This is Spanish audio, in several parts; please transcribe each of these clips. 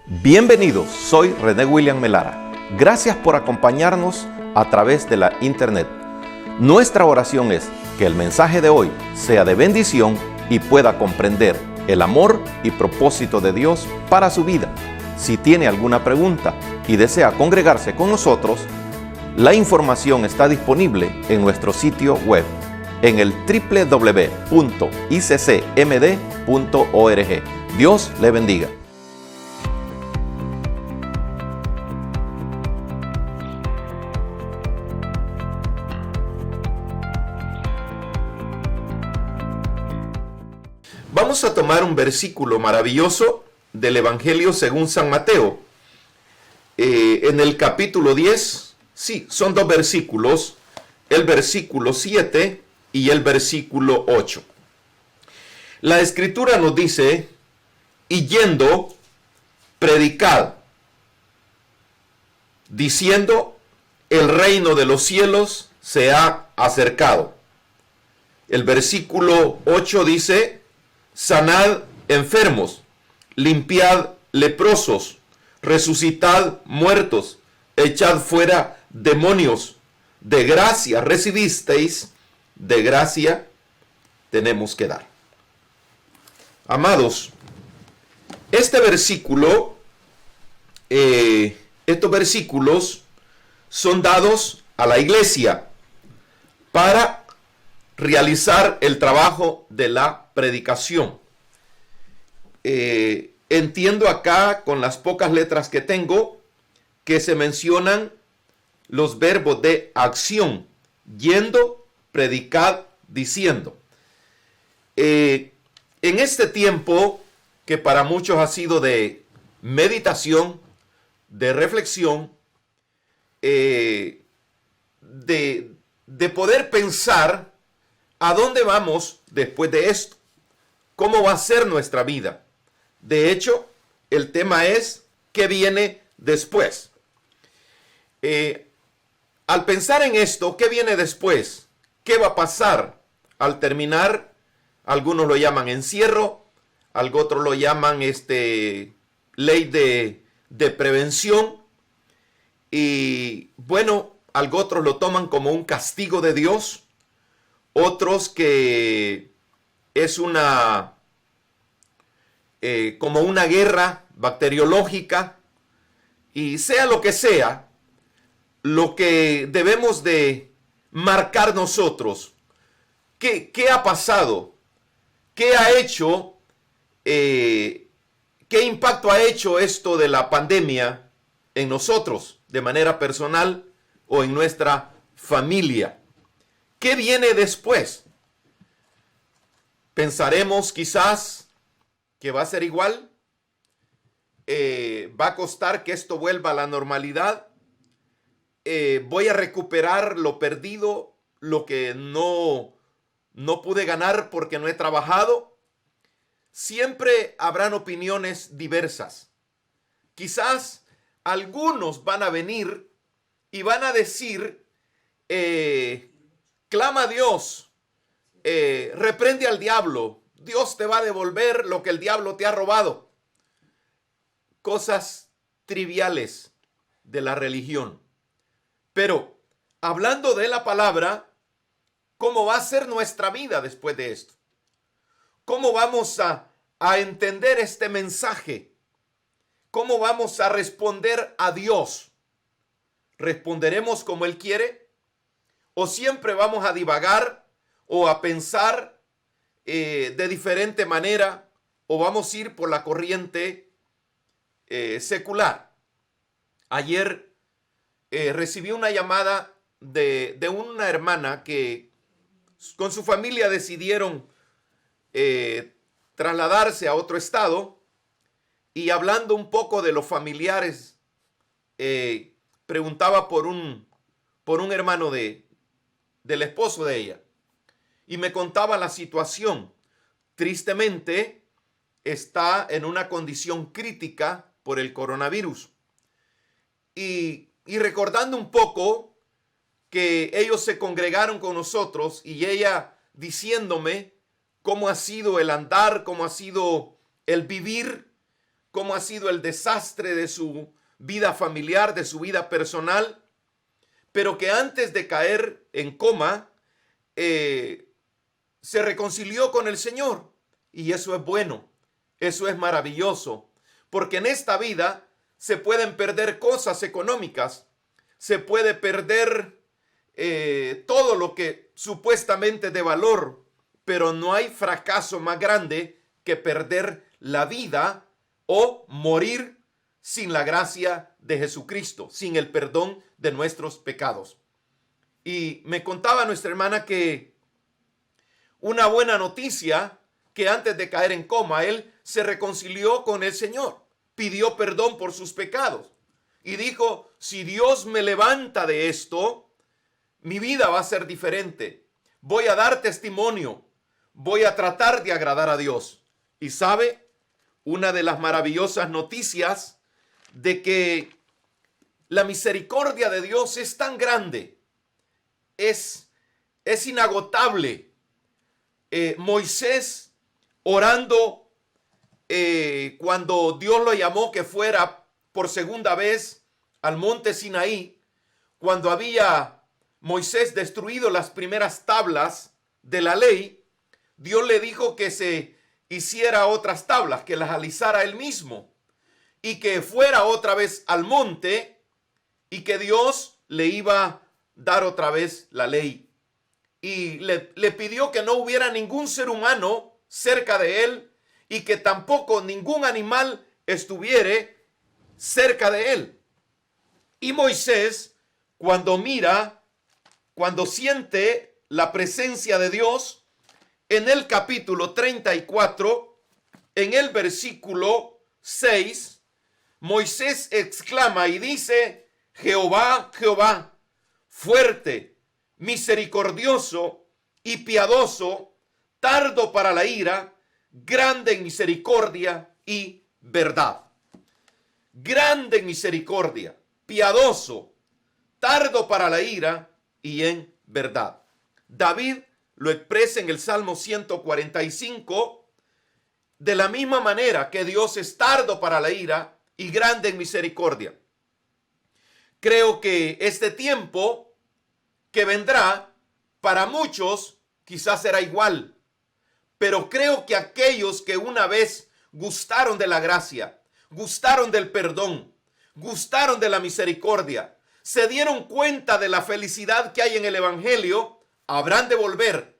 Bienvenidos, soy René William Melara. Gracias por acompañarnos a través de la internet. Nuestra oración es que el mensaje de hoy sea de bendición y pueda comprender el amor y propósito de Dios para su vida. Si tiene alguna pregunta y desea congregarse con nosotros, la información está disponible en nuestro sitio web en el www.iccmd.org. Dios le bendiga. Vamos a tomar un versículo maravilloso del Evangelio según San Mateo. En el capítulo 10, sí, son dos versículos, el versículo 7 y el versículo 8. La Escritura nos dice, y yendo, predicad, diciendo, el reino de los cielos se ha acercado. El versículo 8 dice, sanad enfermos, limpiad leprosos, resucitad muertos, echad fuera demonios. De gracia recibisteis, de gracia tenemos que dar. Amados, este versículo, estos versículos son dados a la iglesia para realizar el trabajo de la predicación. Entiendo acá, con las pocas letras que tengo, que se mencionan los verbos de acción: yendo, predicad, diciendo. En este tiempo, que para muchos ha sido de meditación, de reflexión, de poder pensar a dónde vamos después de esto, cómo va a ser nuestra vida. De hecho, el tema es ¿qué viene después? Al pensar en esto, ¿qué viene después? ¿Qué va a pasar al terminar? Algunos lo llaman encierro, otros lo llaman ley de prevención, y bueno, otros lo toman como un castigo de Dios, otros que es como una guerra bacteriológica, y sea lo que sea, lo que debemos de marcar nosotros, ¿qué ha pasado? ¿Qué ha hecho? ¿Qué impacto ha hecho esto de la pandemia en nosotros, de manera personal o en nuestra familia? ¿Qué viene después? Pensaremos quizás que va a ser igual. Va a costar que esto vuelva a la normalidad. Voy a recuperar lo perdido, lo que no pude ganar porque no he trabajado. Siempre habrán opiniones diversas. Quizás algunos van a venir y van a decir, clama a Dios, reprende al diablo, Dios te va a devolver lo que el diablo te ha robado. Cosas triviales de la religión. Pero hablando de la palabra, ¿cómo va a ser nuestra vida después de esto? ¿Cómo vamos a entender este mensaje? ¿Cómo vamos a responder a Dios? ¿Responderemos como Él quiere? ¿O siempre vamos a divagar o a pensar de diferente manera? ¿O vamos a ir por la corriente secular? Ayer recibí una llamada de una hermana que con su familia decidieron trasladarse a otro estado, y hablando un poco de los familiares, preguntaba por un hermano del esposo de ella, y me contaba la situación. Tristemente está en una condición crítica por el coronavirus, y recordando un poco que ellos se congregaron con nosotros, y ella diciéndome cómo ha sido el andar, cómo ha sido el vivir cómo ha sido el desastre de su vida familiar, de su vida personal, pero que antes de caer en coma, se reconcilió con el Señor. Y eso es bueno, eso es maravilloso, porque en esta vida se pueden perder cosas económicas, se puede perder todo lo que supuestamente de valor, pero no hay fracaso más grande que perder la vida o morir sin la gracia de Jesucristo, sin el perdón de nuestros pecados. Y me contaba nuestra hermana que una buena noticia, que antes de caer en coma, él se reconcilió con el Señor, pidió perdón por sus pecados y dijo, si Dios me levanta de esto, mi vida va a ser diferente. Voy a dar testimonio, voy a tratar de agradar a Dios. Y sabe, una de las maravillosas noticias de que la misericordia de Dios es tan grande, es inagotable. Moisés orando cuando Dios lo llamó que fuera por segunda vez al monte Sinaí, cuando había Moisés destruido las primeras tablas de la ley, Dios le dijo que se hiciera otras tablas, que las alisara él mismo y que fuera otra vez al monte y que Dios le iba a dar otra vez la ley. Y le pidió que no hubiera ningún ser humano cerca de él y que tampoco ningún animal estuviera cerca de él. Y Moisés, cuando siente la presencia de Dios, en el capítulo 34, en el versículo 6, Moisés exclama y dice, Jehová, Jehová, fuerte, misericordioso y piadoso, tardo para la ira, grande en misericordia y verdad. Grande en misericordia, piadoso, tardo para la ira y en verdad. David lo expresa en el Salmo 145 de la misma manera que Dios es tardo para la ira y grande en misericordia. Creo que este tiempo que vendrá, para muchos quizás será igual, pero creo que aquellos que una vez gustaron de la gracia, gustaron del perdón, gustaron de la misericordia, se dieron cuenta de la felicidad que hay en el Evangelio, habrán de volver,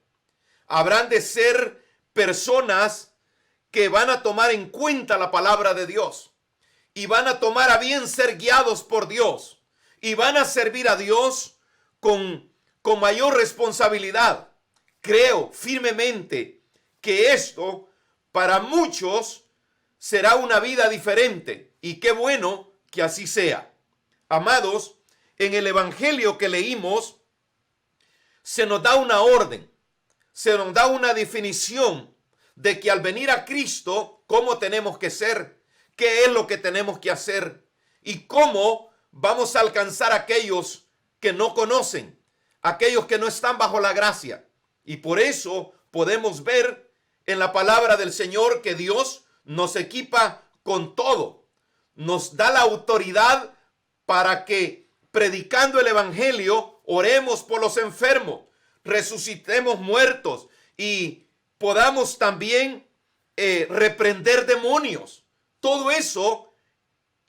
habrán de ser personas que van a tomar en cuenta la palabra de Dios y van a tomar a bien ser guiados por Dios y van a servir a Dios con mayor responsabilidad. Creo firmemente que esto para muchos será una vida diferente y qué bueno que así sea. Amados, en el Evangelio que leímos se nos da una orden, se nos da una definición de que al venir a Cristo, cómo tenemos que ser, qué es lo que tenemos que hacer y cómo vamos a alcanzar a aquellos que no conocen, aquellos que no están bajo la gracia. Y por eso podemos ver en la palabra del Señor que Dios nos equipa con todo. Nos da la autoridad para que, predicando el Evangelio, oremos por los enfermos, resucitemos muertos y podamos también reprender demonios. Todo eso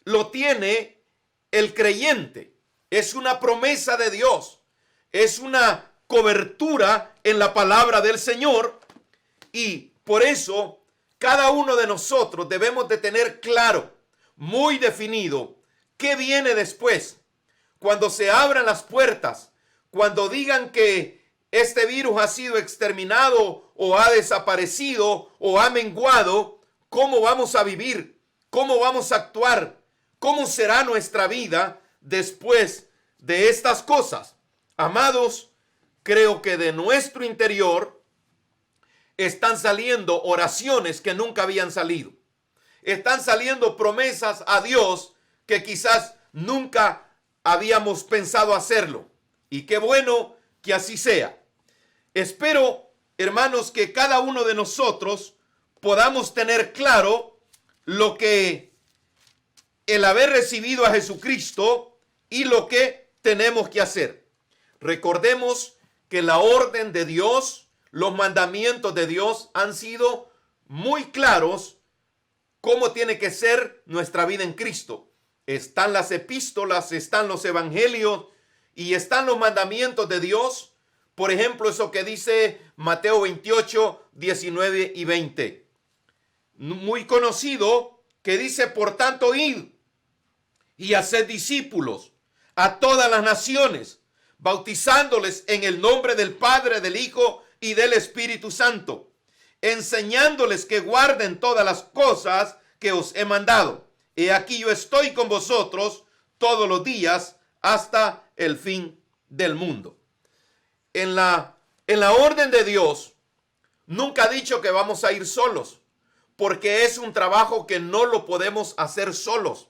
lo tiene el creyente. Es una promesa de Dios. Es una cobertura en la palabra del Señor. Y por eso cada uno de nosotros debemos de tener claro, muy definido, qué viene después. Cuando se abran las puertas, cuando digan que este virus ha sido exterminado o ha desaparecido o ha menguado, ¿cómo vamos a vivir? ¿Cómo vamos a actuar? ¿Cómo será nuestra vida después de estas cosas? Amados, creo que de nuestro interior están saliendo oraciones que nunca habían salido. Están saliendo promesas a Dios que quizás nunca habíamos pensado hacerlo. Y qué bueno que así sea. Espero, hermanos, que cada uno de nosotros podamos tener claro lo que el haber recibido a Jesucristo y lo que tenemos que hacer. Recordemos que la orden de Dios, los mandamientos de Dios han sido muy claros cómo tiene que ser nuestra vida en Cristo. Están las epístolas, están los evangelios y están los mandamientos de Dios. Por ejemplo, eso que dice Mateo 28, 19 y 20. Muy conocido, que dice: por tanto, id y haced discípulos a todas las naciones, bautizándoles en el nombre del Padre, del Hijo y del Espíritu Santo, enseñándoles que guarden todas las cosas que os he mandado. He aquí yo estoy con vosotros todos los días hasta el fin del mundo. En la orden de Dios, nunca ha dicho que vamos a ir solos, porque es un trabajo que no lo podemos hacer solos.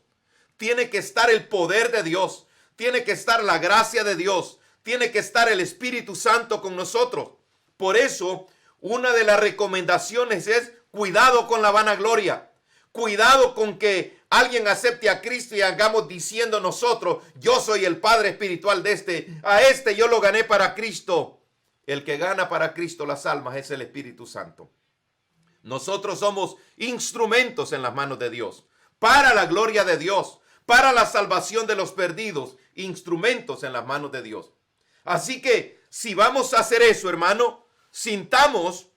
Tiene que estar el poder de Dios, tiene que estar la gracia de Dios, tiene que estar el Espíritu Santo con nosotros. Por eso, una de las recomendaciones es cuidado con la vanagloria. Cuidado con que alguien acepte a Cristo y hagamos diciendo nosotros: yo soy el padre espiritual de este, a este yo lo gané para Cristo. El que gana para Cristo las almas es el Espíritu Santo. Nosotros somos instrumentos en las manos de Dios, para la gloria de Dios, para la salvación de los perdidos, instrumentos en las manos de Dios. Así que si vamos a hacer eso, hermano, sintamos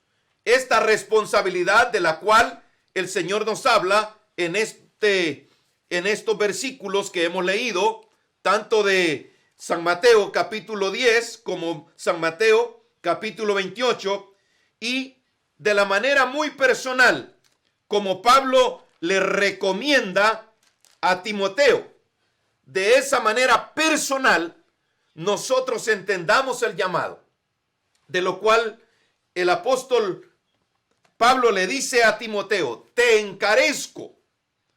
esta responsabilidad de la cual el Señor nos habla en estos versículos que hemos leído, tanto de San Mateo capítulo 10 como San Mateo capítulo 28, y de la manera muy personal, como Pablo le recomienda a Timoteo. De esa manera personal, nosotros entendamos el llamado, de lo cual el apóstol Pablo le dice a Timoteo: te encarezco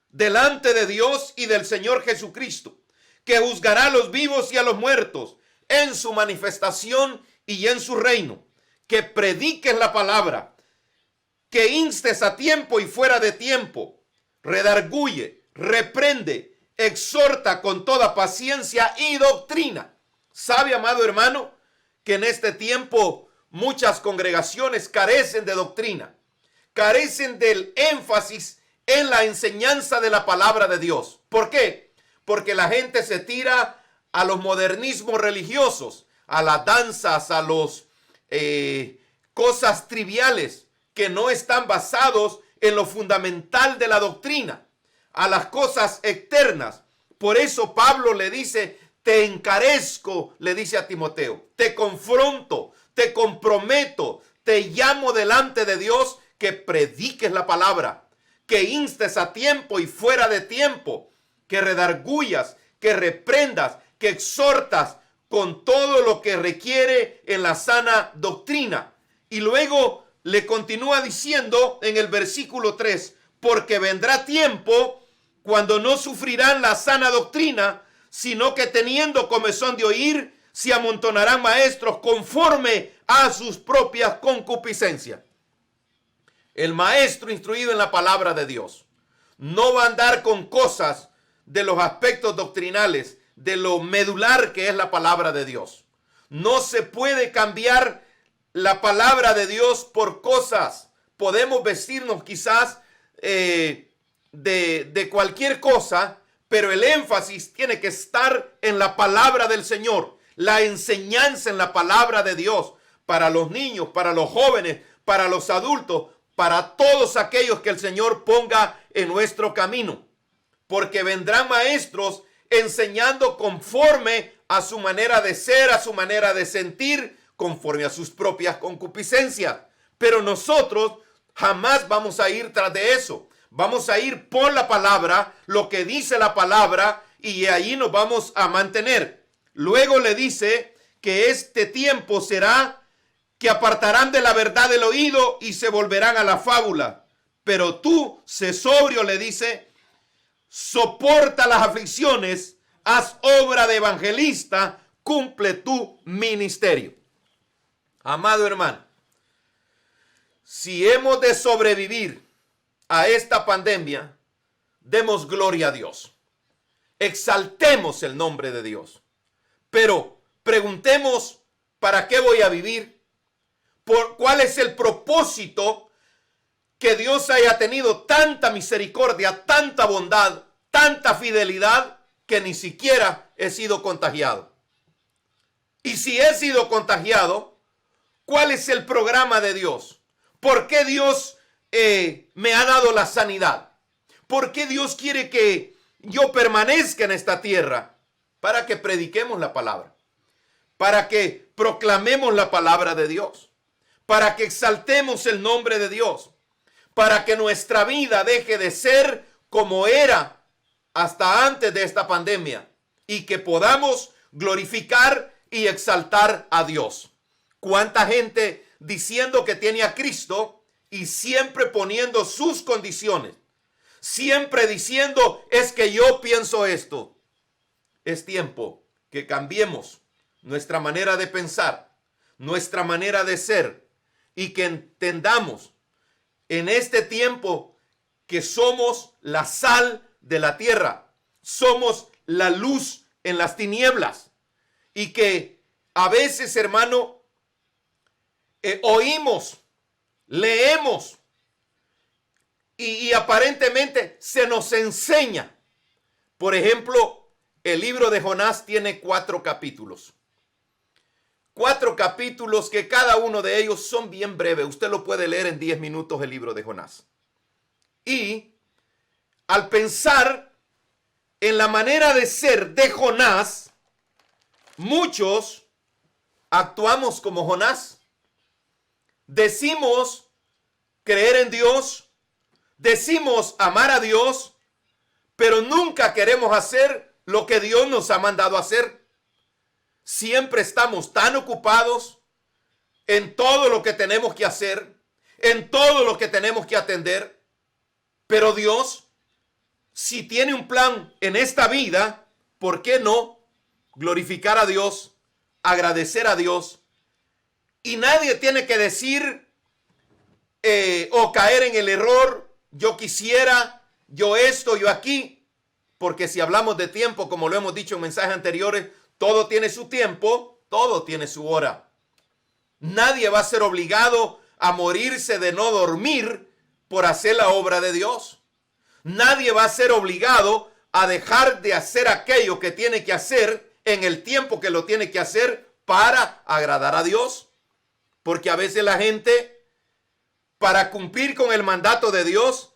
delante de Dios y del Señor Jesucristo, que juzgará a los vivos y a los muertos en su manifestación y en su reino, que prediques la palabra, que instes a tiempo y fuera de tiempo, redarguye, reprende, exhorta con toda paciencia y doctrina. ¿Sabe, amado hermano, que en este tiempo muchas congregaciones carecen de doctrina? Carecen del énfasis en la enseñanza de la palabra de Dios. ¿Por qué? Porque la gente se tira a los modernismos religiosos, a las danzas, a los cosas triviales que no están basados en lo fundamental de la doctrina, a las cosas externas. Por eso Pablo le dice: te encarezco, le dice a Timoteo, te confronto, te comprometo, te llamo delante de Dios, que prediques la palabra, que instes a tiempo y fuera de tiempo, que redarguyas, que reprendas, que exhortas con todo lo que requiere en la sana doctrina. Y luego le continúa diciendo en el versículo 3, porque vendrá tiempo cuando no sufrirán la sana doctrina, sino que teniendo comezón de oír, se amontonarán maestros conforme a sus propias concupiscencias. El maestro instruido en la palabra de Dios no va a andar con cosas de los aspectos doctrinales, de lo medular que es la palabra de Dios. No se puede cambiar la palabra de Dios por cosas. Podemos vestirnos quizás de cualquier cosa, pero el énfasis tiene que estar en la palabra del Señor, la enseñanza en la palabra de Dios, para los niños, para los jóvenes, para los adultos, para todos aquellos que el Señor ponga en nuestro camino. Porque vendrán maestros enseñando conforme a su manera de ser, a su manera de sentir, conforme a sus propias concupiscencias. Pero nosotros jamás vamos a ir tras de eso. Vamos a ir por la palabra, lo que dice la palabra, y ahí nos vamos a mantener. Luego le dice que este tiempo será que apartarán de la verdad el oído y se volverán a la fábula. Pero tú, sé sobrio, le dice, soporta las aflicciones, haz obra de evangelista, cumple tu ministerio. Amado hermano, si hemos de sobrevivir a esta pandemia, demos gloria a Dios. exaltemos el nombre de Dios. Pero preguntemos, ¿para qué voy a vivir? ¿Cuál es el propósito que Dios haya tenido tanta misericordia, tanta bondad, tanta fidelidad, que ni siquiera he sido contagiado? Y si he sido contagiado, ¿cuál es el programa de Dios? ¿Por qué Dios me ha dado la sanidad? ¿Por qué Dios quiere que yo permanezca en esta tierra? Para que prediquemos la palabra, para que proclamemos la palabra de Dios, para que exaltemos el nombre de Dios, para que nuestra vida deje de ser como era hasta antes de esta pandemia y que podamos glorificar y exaltar a Dios. ¿Cuánta gente diciendo que tiene a Cristo y siempre poniendo sus condiciones? Siempre diciendo, es que yo pienso esto. Es tiempo que cambiemos nuestra manera de pensar, nuestra manera de ser, y que entendamos en este tiempo que somos la sal de la tierra, somos la luz en las tinieblas, y que a veces, hermano, oímos, leemos, y aparentemente se nos enseña. Por ejemplo, el libro de Jonás tiene 4 capítulos. 4 capítulos que cada uno de ellos son bien breves. Usted lo puede leer en 10 minutos el libro de Jonás. Y al pensar en la manera de ser de Jonás, muchos actuamos como Jonás. Decimos creer en Dios, decimos amar a Dios, pero nunca queremos hacer lo que Dios nos ha mandado a hacer. Siempre estamos tan ocupados en todo lo que tenemos que hacer, en todo lo que tenemos que atender. Pero Dios, si tiene un plan en esta vida, ¿por qué no glorificar a Dios, agradecer a Dios? Y nadie tiene que decir o caer en el error, yo quisiera, yo esto, yo aquí. Porque si hablamos de tiempo, como lo hemos dicho en mensajes anteriores, todo tiene su tiempo, todo tiene su hora. Nadie va a ser obligado a morirse de no dormir por hacer la obra de Dios. Nadie va a ser obligado a dejar de hacer aquello que tiene que hacer en el tiempo que lo tiene que hacer para agradar a Dios. Porque a veces la gente, para cumplir con el mandato de Dios,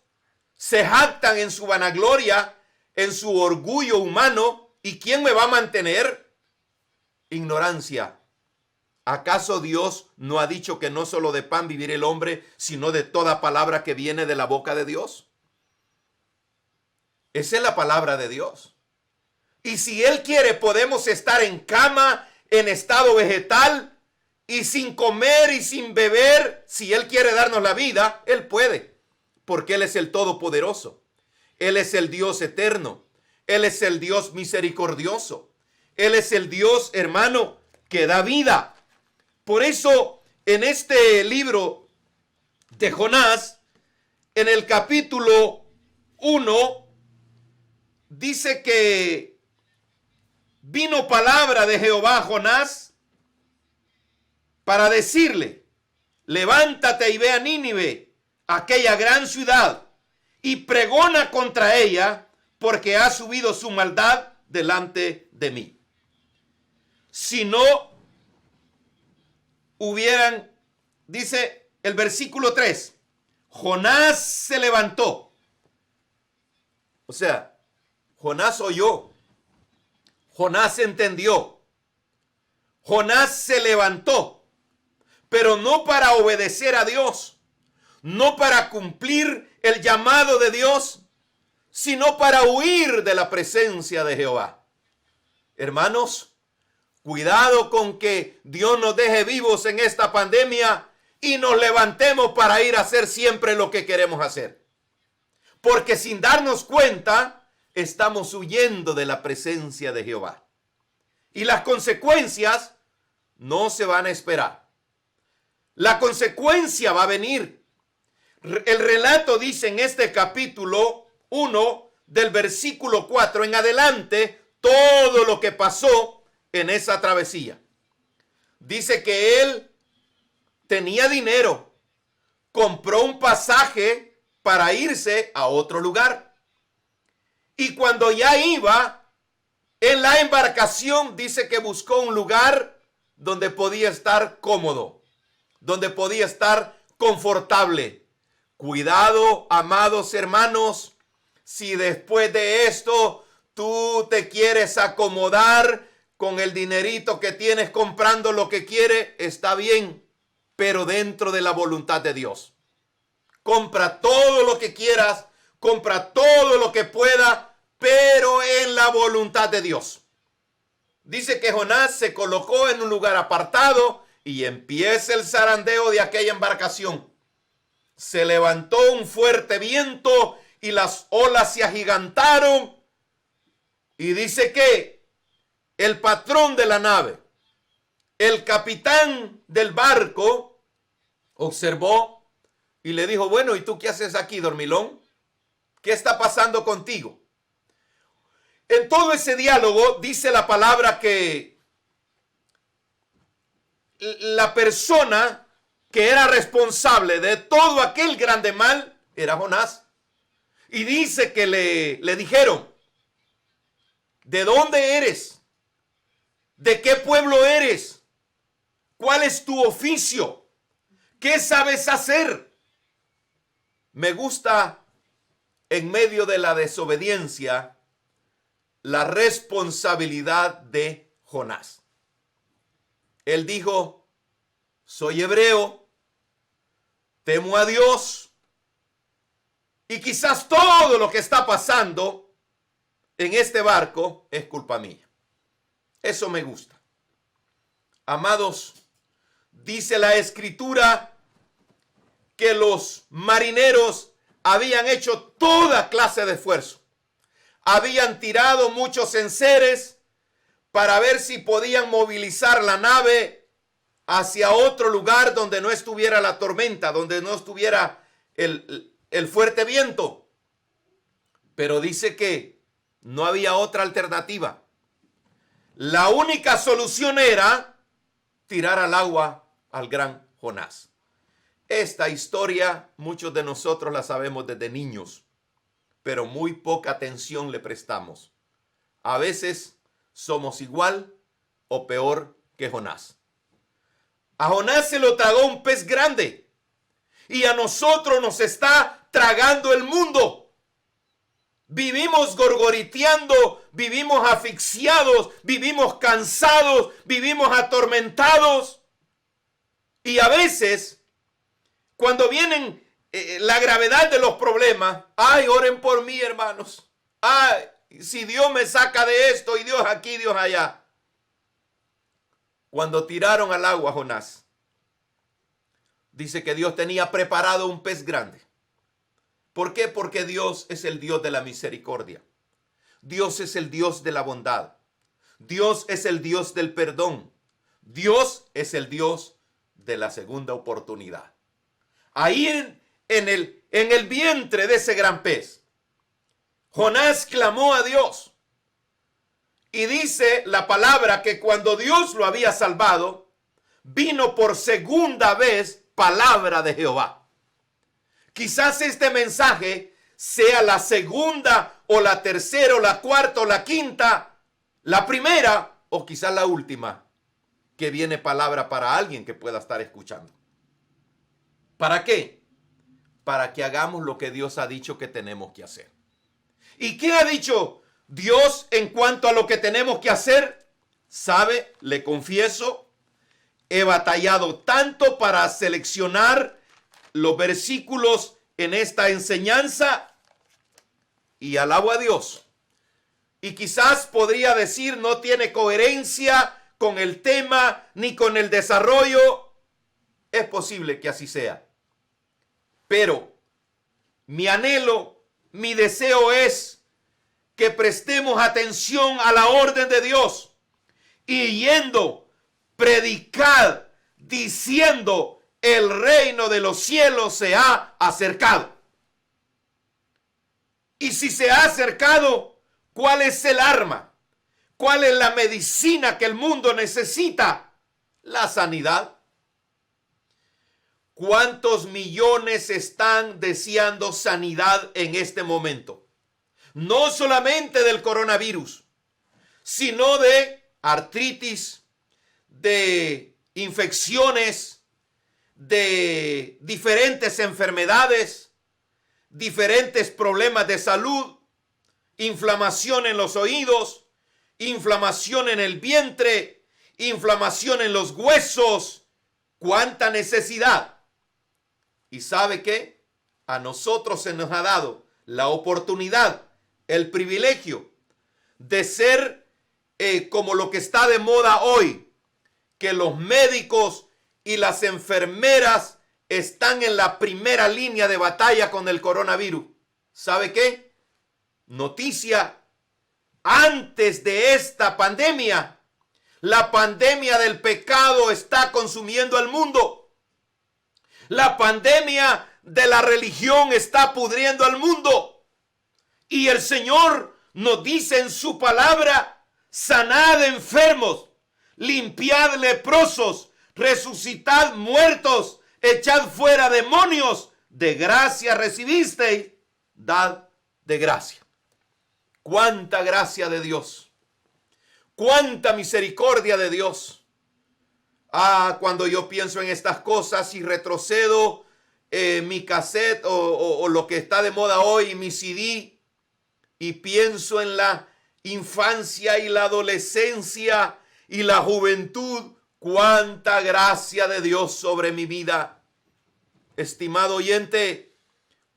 se jactan en su vanagloria, en su orgullo humano. ¿Y quién me va a mantener? Ignorancia. ¿Acaso Dios no ha dicho que no solo de pan vivirá el hombre, sino de toda palabra que viene de la boca de Dios? Esa es la palabra de Dios. Y si Él quiere, podemos estar en cama, en estado vegetal, y sin comer y sin beber. Si Él quiere darnos la vida, Él puede, porque Él es el Todopoderoso. Él es el Dios eterno. Él es el Dios misericordioso. Él es el Dios, hermano, que da vida. Por eso, en este libro de Jonás, en el capítulo 1, dice que vino palabra de Jehová a Jonás para decirle, levántate y ve a Nínive, aquella gran ciudad, y pregona contra ella, porque ha subido su maldad delante de mí. Si no hubieran, dice el versículo 3, Jonás se levantó. O sea, Jonás oyó, Jonás entendió, Jonás se levantó, pero no para obedecer a Dios, no para cumplir el llamado de Dios, sino para huir de la presencia de Jehová. Hermanos, cuidado con que Dios nos deje vivos en esta pandemia y nos levantemos para ir a hacer siempre lo que queremos hacer. Porque sin darnos cuenta, estamos huyendo de la presencia de Jehová. Y las consecuencias no se van a esperar. La consecuencia va a venir. El relato dice en este capítulo 1, del versículo 4 en adelante todo lo que pasó en esa travesía. Dice que él tenía dinero, compró un pasaje para irse a otro lugar. Y cuando ya iba en la embarcación, dice que buscó un lugar donde podía estar cómodo, donde podía estar confortable. Cuidado, amados hermanos, si después de esto tú te quieres acomodar con el dinerito que tienes comprando lo que quieres, está bien, pero dentro de la voluntad de Dios. Compra todo lo que quieras, compra todo lo que pueda, pero en la voluntad de Dios. Dice que Jonás se colocó en un lugar apartado y empieza el zarandeo de aquella embarcación. Se levantó un fuerte viento y las olas se agigantaron. Y dice que el patrón de la nave, el capitán del barco, observó y le dijo: bueno, ¿y tú qué haces aquí, dormilón? ¿Qué está pasando contigo? En todo ese diálogo dice la palabra que la persona que era responsable de todo aquel grande mal era Jonás. Y dice que le dijeron: ¿de dónde eres? ¿De qué pueblo eres? ¿Cuál es tu oficio? ¿Qué sabes hacer? Me gusta, en medio de la desobediencia, la responsabilidad de Jonás. Él dijo: soy hebreo, temo a Dios, y quizás todo lo que está pasando en este barco es culpa mía. Eso me gusta. Amados, dice la Escritura que los marineros habían hecho toda clase de esfuerzo. Habían tirado muchos enseres para ver si podían movilizar la nave hacia otro lugar donde no estuviera la tormenta, donde no estuviera el fuerte viento. Pero dice que no había otra alternativa. La única solución era tirar al agua al gran Jonás. Esta historia muchos de nosotros la sabemos desde niños, pero muy poca atención le prestamos. A veces somos igual o peor que Jonás. A Jonás se lo tragó un pez grande y a nosotros nos está tragando el mundo. Vivimos gorgoriteando, vivimos asfixiados, vivimos cansados, vivimos atormentados. Y a veces, cuando vienen la gravedad de los problemas, ay, oren por mí, hermanos. Ay, si Dios me saca de esto y Dios aquí, Dios allá. Cuando tiraron al agua a Jonás, dice que Dios tenía preparado un pez grande. ¿Por qué? Porque Dios es el Dios de la misericordia. Dios es el Dios de la bondad. Dios es el Dios del perdón. Dios es el Dios de la segunda oportunidad. Ahí en el vientre de ese gran pez, Jonás clamó a Dios. Y dice la palabra que cuando Dios lo había salvado, vino por segunda vez palabra de Jehová. Quizás este mensaje sea la segunda o la tercera o la cuarta o la quinta, la primera o quizás la última que viene palabra para alguien que pueda estar escuchando. ¿Para qué? Para que hagamos lo que Dios ha dicho que tenemos que hacer. ¿Y qué ha dicho Dios en cuanto a lo que tenemos que hacer? ¿Sabe? Le confieso, he batallado tanto para seleccionar los versículos en esta enseñanza y alabo a Dios. Y quizás podría decir no tiene coherencia con el tema ni con el desarrollo. Es posible que así sea. Pero mi anhelo, mi deseo es que prestemos atención a la orden de Dios y yendo, predicad, diciendo: el reino de los cielos se ha acercado. Y si se ha acercado, ¿cuál es el arma? ¿Cuál es la medicina que el mundo necesita? La sanidad. ¿Cuántos millones están deseando sanidad en este momento? No solamente del coronavirus, sino de artritis, de infecciones, de diferentes enfermedades, diferentes problemas de salud, inflamación en los oídos, inflamación en el vientre, inflamación en los huesos. ¡Cuánta necesidad! ¿Y sabe qué? A nosotros se nos ha dado la oportunidad, el privilegio de ser como lo que está de moda hoy, que los médicos y las enfermeras están en la primera línea de batalla con el coronavirus. ¿Sabe qué? Noticia, antes de esta pandemia, la pandemia del pecado está consumiendo al mundo. La pandemia de la religión está pudriendo al mundo. Y el Señor nos dice en su palabra: sanad enfermos, limpiad leprosos, resucitad muertos, echad fuera demonios. De gracia recibisteis, dad de gracia. Cuánta gracia de Dios, cuánta misericordia de Dios. Cuando yo pienso en estas cosas y retrocedo mi cassette o lo que está de moda hoy, mi CD, y pienso en la infancia y la adolescencia y la juventud, cuánta gracia de Dios sobre mi vida. Estimado oyente,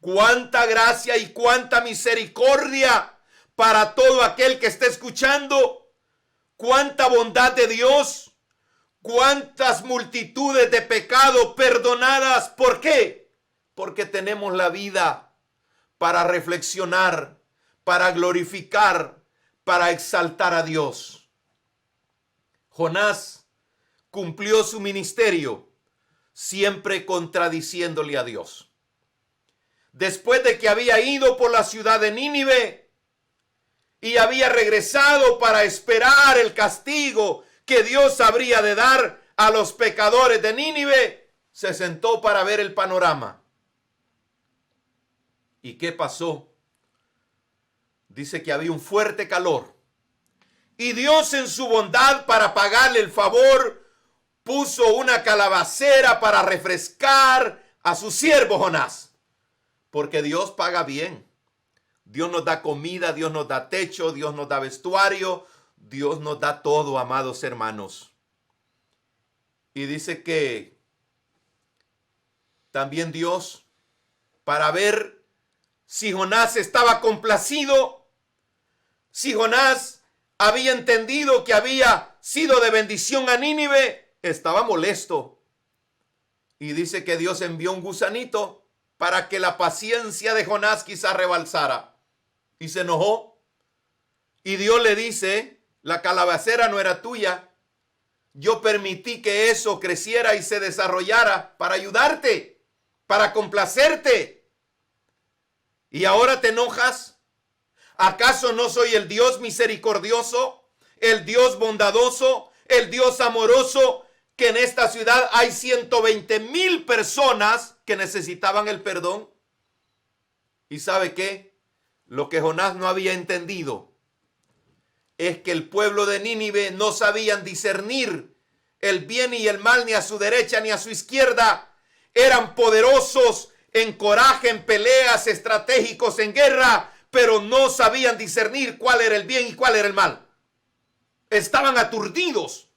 cuánta gracia y cuánta misericordia para todo aquel que esté escuchando, cuánta bondad de Dios. ¿Cuántas multitudes de pecados perdonadas? ¿Por qué? Porque tenemos la vida para reflexionar, para glorificar, para exaltar a Dios. Jonás cumplió su ministerio siempre contradiciéndole a Dios. Después de que había ido por la ciudad de Nínive y había regresado para esperar el castigo que Dios habría de dar a los pecadores de Nínive, se sentó para ver el panorama. ¿Y qué pasó? Dice que había un fuerte calor. Y Dios, en su bondad, para pagarle el favor, puso una calabacera para refrescar a su siervo Jonás. Porque Dios paga bien. Dios nos da comida, Dios nos da techo, Dios nos da vestuario, Dios nos da todo, amados hermanos. Y dice que también Dios, para ver si Jonás estaba complacido, si Jonás había entendido que había sido de bendición a Nínive, estaba molesto. Y dice que Dios envió un gusanito para que la paciencia de Jonás quizás rebalsara. Y se enojó. Y Dios le dice: la calabacera no era tuya. Yo permití que eso creciera y se desarrollara para ayudarte, para complacerte. ¿Y ahora te enojas? ¿Acaso no soy el Dios misericordioso, el Dios bondadoso, el Dios amoroso, que en esta ciudad hay 120,000 personas que necesitaban el perdón? ¿Y sabe qué? Lo que Jonás no había entendido es que el pueblo de Nínive no sabían discernir el bien y el mal, ni a su derecha ni a su izquierda. Eran poderosos en coraje, en peleas, estratégicos en guerra, pero no sabían discernir cuál era el bien y cuál era el mal. Estaban aturdidos.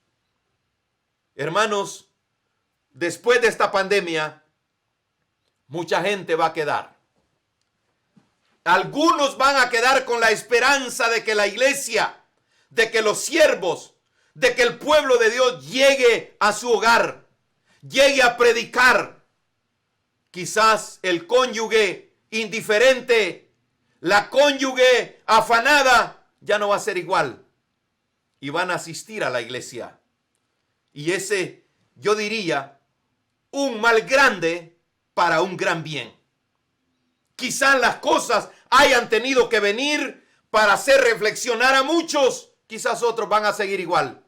Hermanos, después de esta pandemia, mucha gente va a quedar. Algunos van a quedar con la esperanza de que la iglesia, de que los siervos, de que el pueblo de Dios llegue a su hogar, llegue a predicar. Quizás el cónyuge indiferente, la cónyuge afanada, ya no va a ser igual. Y van a asistir a la iglesia. Y ese, yo diría, un mal grande para un gran bien. Quizás las cosas hayan tenido que venir para hacer reflexionar a muchos, quizás otros van a seguir igual.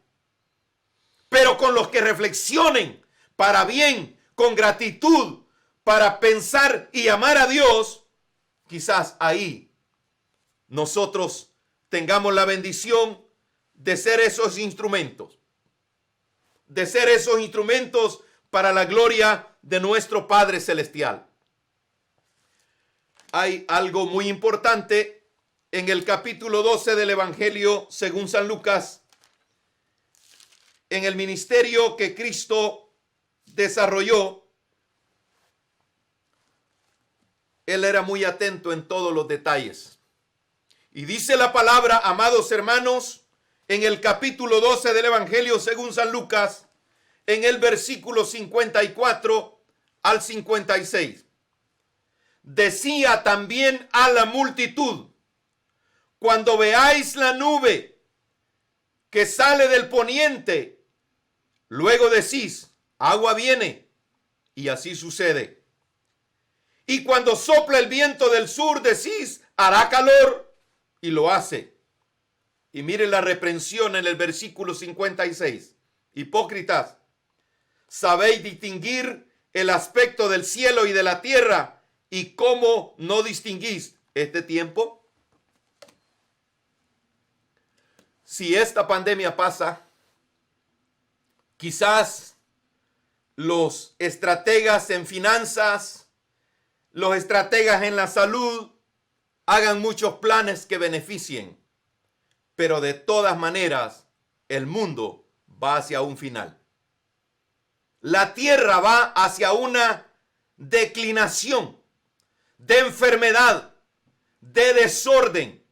Pero con los que reflexionen para bien, con gratitud, para pensar y amar a Dios, quizás ahí nosotros tengamos la bendición de ser esos instrumentos. De ser esos instrumentos para la gloria de nuestro Padre Celestial. Hay algo muy importante en el capítulo 12 del Evangelio según San Lucas. En el ministerio que Cristo desarrolló, Él era muy atento en todos los detalles. Y dice la palabra, amados hermanos, en el capítulo 12 del Evangelio según San Lucas, en el versículo 54 al 56. Decía también a la multitud: cuando veáis la nube que sale del poniente, luego decís, agua viene, y así sucede. Y cuando sopla el viento del sur, decís, hará calor, y lo hace. Y miren la reprensión en el versículo 56. Hipócritas, ¿sabéis distinguir el aspecto del cielo y de la tierra? ¿Y cómo no distinguís este tiempo? Si esta pandemia pasa, quizás los estrategas en finanzas, los estrategas en la salud, hagan muchos planes que beneficien. Pero de todas maneras, el mundo va hacia un final. La tierra va hacia una declinación de enfermedad, de desorden,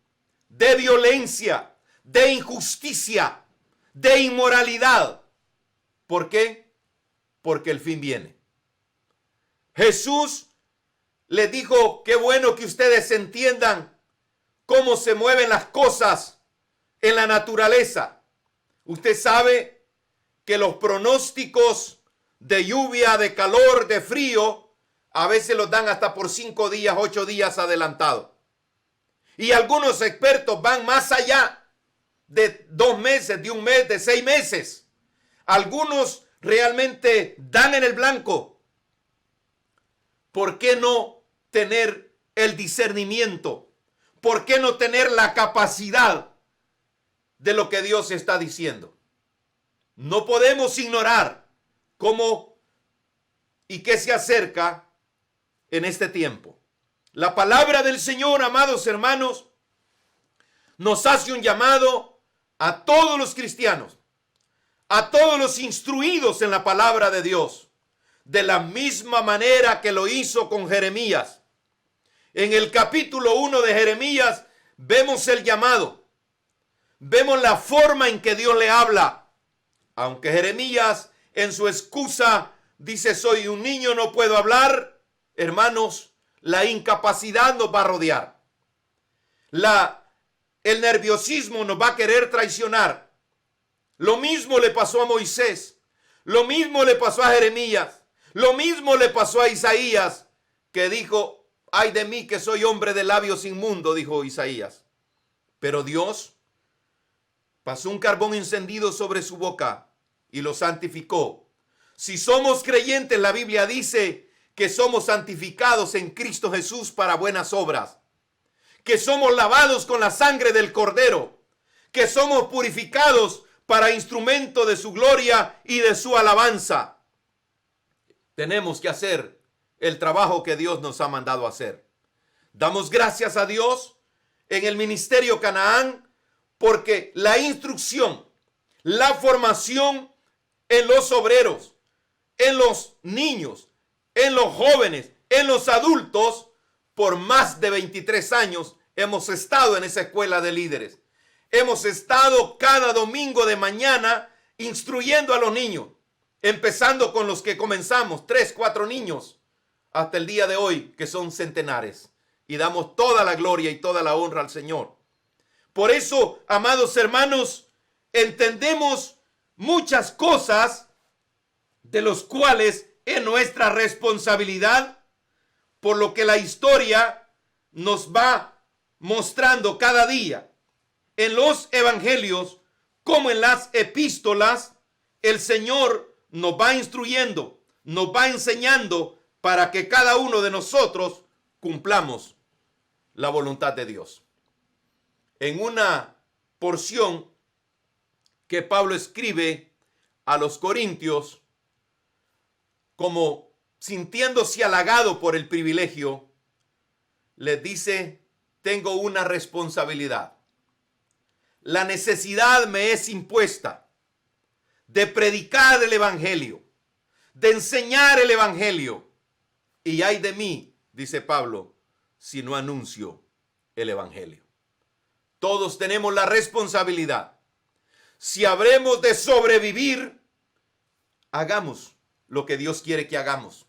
de violencia, de injusticia, de inmoralidad. ¿Por qué? Porque el fin viene. Jesús les dijo, qué bueno que ustedes entiendan cómo se mueven las cosas en la naturaleza. Usted sabe que los pronósticos de lluvia, de calor, de frío, a veces los dan hasta por 5 días, 8 días adelantado. Y algunos expertos van más allá de 2 meses, de 1 mes, de 6 meses. Algunos realmente dan en el blanco. ¿Por qué no tener el discernimiento? ¿Por qué no tener la capacidad de lo que Dios está diciendo? No podemos ignorar cómo y qué se acerca en este tiempo. La palabra del Señor, amados hermanos, nos hace un llamado a todos los cristianos, a todos los instruidos en la palabra de Dios, de la misma manera que lo hizo con Jeremías. En el capítulo 1 de Jeremías vemos el llamado, vemos la forma en que Dios le habla. Aunque Jeremías en su excusa dice, soy un niño, no puedo hablar, hermanos, la incapacidad nos va a rodear. El nerviosismo nos va a querer traicionar. Lo mismo le pasó a Moisés, lo mismo le pasó a Jeremías, lo mismo le pasó a Isaías, que dijo, ay de mí que soy hombre de labios inmundos, dijo Isaías. Pero Dios pasó un carbón encendido sobre su boca y lo santificó. Si somos creyentes, la Biblia dice que somos santificados en Cristo Jesús para buenas obras, que somos lavados con la sangre del Cordero, que somos purificados para instrumento de su gloria y de su alabanza. Tenemos que hacer el trabajo que Dios nos ha mandado hacer. Damos gracias a Dios en el ministerio Canaán, porque la instrucción, la formación en los obreros, en los niños, en los jóvenes, en los adultos, por más de 23 años hemos estado en esa escuela de líderes. Hemos estado cada domingo de mañana instruyendo a los niños, empezando con los que comenzamos, 3, 4 niños, hasta el día de hoy, que son centenares. Y damos toda la gloria y toda la honra al Señor. Por eso, amados hermanos, entendemos muchas cosas de los cuales es nuestra responsabilidad, por lo que la historia nos va mostrando cada día en los evangelios como en las epístolas, el Señor nos va instruyendo, nos va enseñando para que cada uno de nosotros cumplamos la voluntad de Dios. En una porción que Pablo escribe a los Corintios, como sintiéndose halagado por el privilegio, les dice: tengo una responsabilidad. La necesidad me es impuesta de predicar el evangelio, de enseñar el evangelio. Y ay de mí, dice Pablo, si no anuncio el evangelio. Todos tenemos la responsabilidad. Si habremos de sobrevivir, hagamos lo que Dios quiere que hagamos.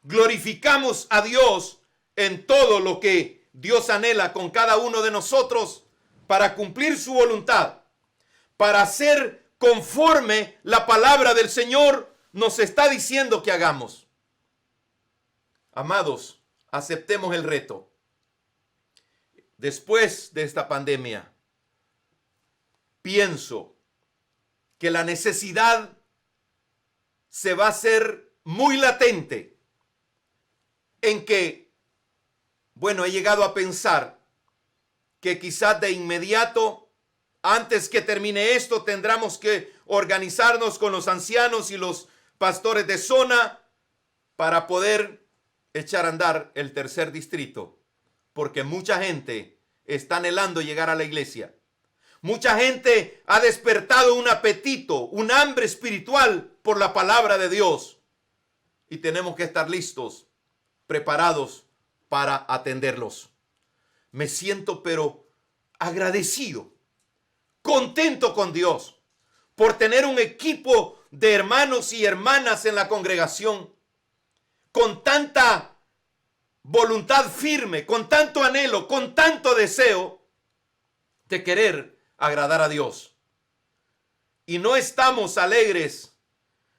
Glorificamos a Dios en todo lo que Dios anhela con cada uno de nosotros para cumplir su voluntad, para hacer conforme la palabra del Señor nos está diciendo que hagamos. Amados, aceptemos el reto. Después de esta pandemia, pienso que la necesidad se va a hacer muy latente en que, he llegado a pensar que quizás de inmediato, antes que termine esto, tendremos que organizarnos con los ancianos y los pastores de zona para poder echar a andar el tercer distrito, porque mucha gente está anhelando llegar a la iglesia. Mucha gente ha despertado un apetito, un hambre espiritual por la palabra de Dios, y tenemos que estar listos, preparados para atenderlos. Me siento pero agradecido, contento con Dios por tener un equipo de hermanos y hermanas en la congregación con tanta voluntad firme, con tanto anhelo, con tanto deseo de querer agradar a Dios. Y no estamos alegres,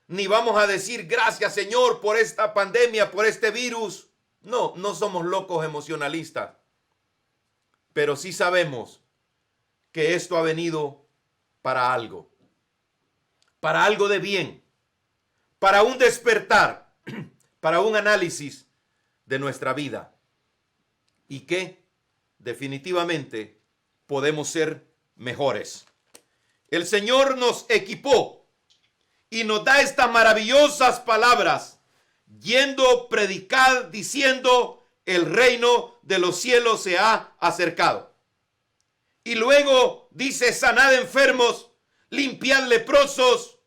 ni vamos a decir gracias, Señor, por esta pandemia, por este virus. No somos locos emocionalistas. Pero sí sabemos que esto ha venido para algo de bien, para un despertar, para un análisis de nuestra vida, y que definitivamente podemos ser mejores. El Señor nos equipó y nos da estas maravillosas palabras, yendo, predicar, diciendo: el reino de los cielos se ha acercado. Y luego dice: sanad enfermos, limpiad leprosos,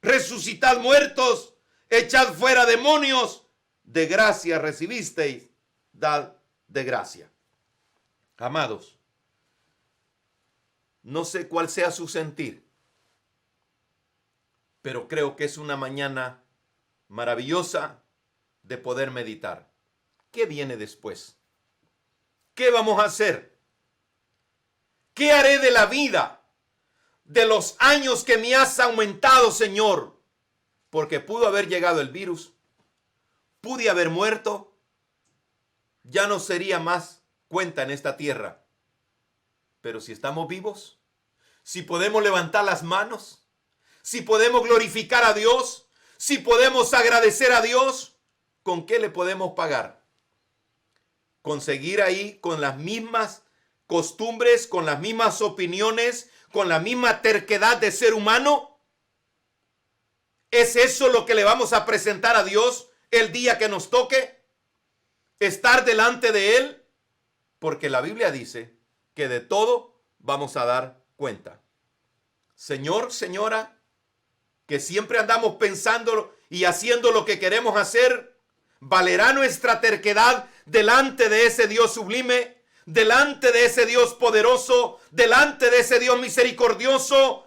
resucitad muertos, echad fuera demonios, de gracia recibisteis, dad de gracia. Amados, no sé cuál sea su sentir, pero creo que es una mañana maravillosa de poder meditar. ¿Qué viene después? ¿Qué vamos a hacer? ¿Qué haré de la vida? De los años que me has aumentado, Señor. Porque pudo haber llegado el virus. Pude haber muerto. Ya no sería más cuenta en esta tierra. Pero si estamos vivos, si podemos levantar las manos, si podemos glorificar a Dios, si podemos agradecer a Dios, ¿con qué le podemos pagar? ¿Conseguir ahí con las mismas costumbres, con las mismas opiniones, con la misma terquedad de ser humano? ¿Es eso lo que le vamos a presentar a Dios el día que nos toque? ¿Estar delante de Él? Porque la Biblia dice que de todo vamos a dar cuenta. Señor, señora, que siempre andamos pensando y haciendo lo que queremos hacer, ¿valerá nuestra terquedad delante de ese Dios sublime, delante de ese Dios poderoso, delante de ese Dios misericordioso,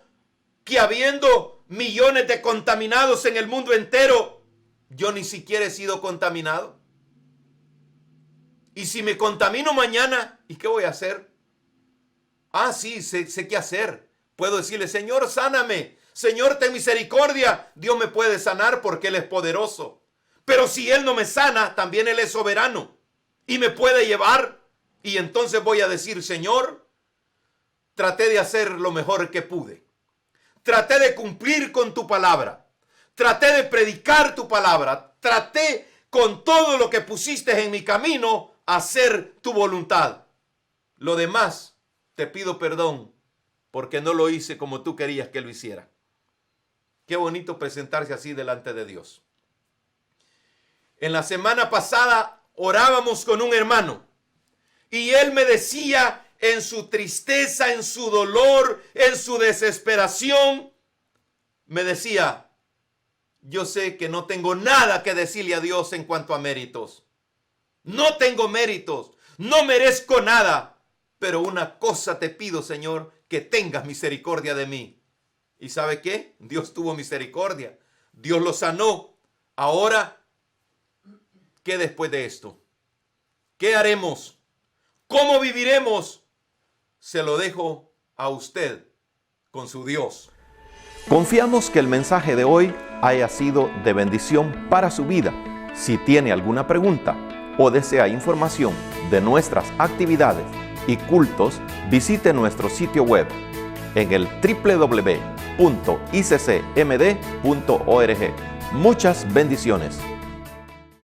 que habiendo millones de contaminados en el mundo entero, yo ni siquiera he sido contaminado? Y si me contamino mañana, ¿y qué voy a hacer? Sí, sé qué hacer. Puedo decirle: Señor, sáname. Señor, ten misericordia. Dios me puede sanar porque Él es poderoso. Pero si Él no me sana, también Él es soberano y me puede llevar Y entonces voy a decir, Señor, traté de hacer lo mejor que pude. Traté de cumplir con tu palabra. Traté de predicar tu palabra. Traté con todo lo que pusiste en mi camino hacer tu voluntad. Lo demás, te pido perdón porque no lo hice como tú querías que lo hiciera. Qué bonito presentarse así delante de Dios. En la semana pasada orábamos con un hermano y él me decía en su tristeza, en su dolor, en su desesperación, me decía, yo sé que no tengo nada que decirle a Dios en cuanto a méritos. No tengo méritos, no merezco nada, pero una cosa te pido, Señor, que tengas misericordia de mí. ¿Y sabe qué? Dios tuvo misericordia. Dios lo sanó. Ahora, ¿qué después de esto? ¿Qué haremos? ¿Cómo viviremos? Se lo dejo a usted con su Dios. Confiamos que el mensaje de hoy haya sido de bendición para su vida. Si tiene alguna pregunta o desea información de nuestras actividades y cultos, visite nuestro sitio web en el www.iccmd.org. Muchas bendiciones.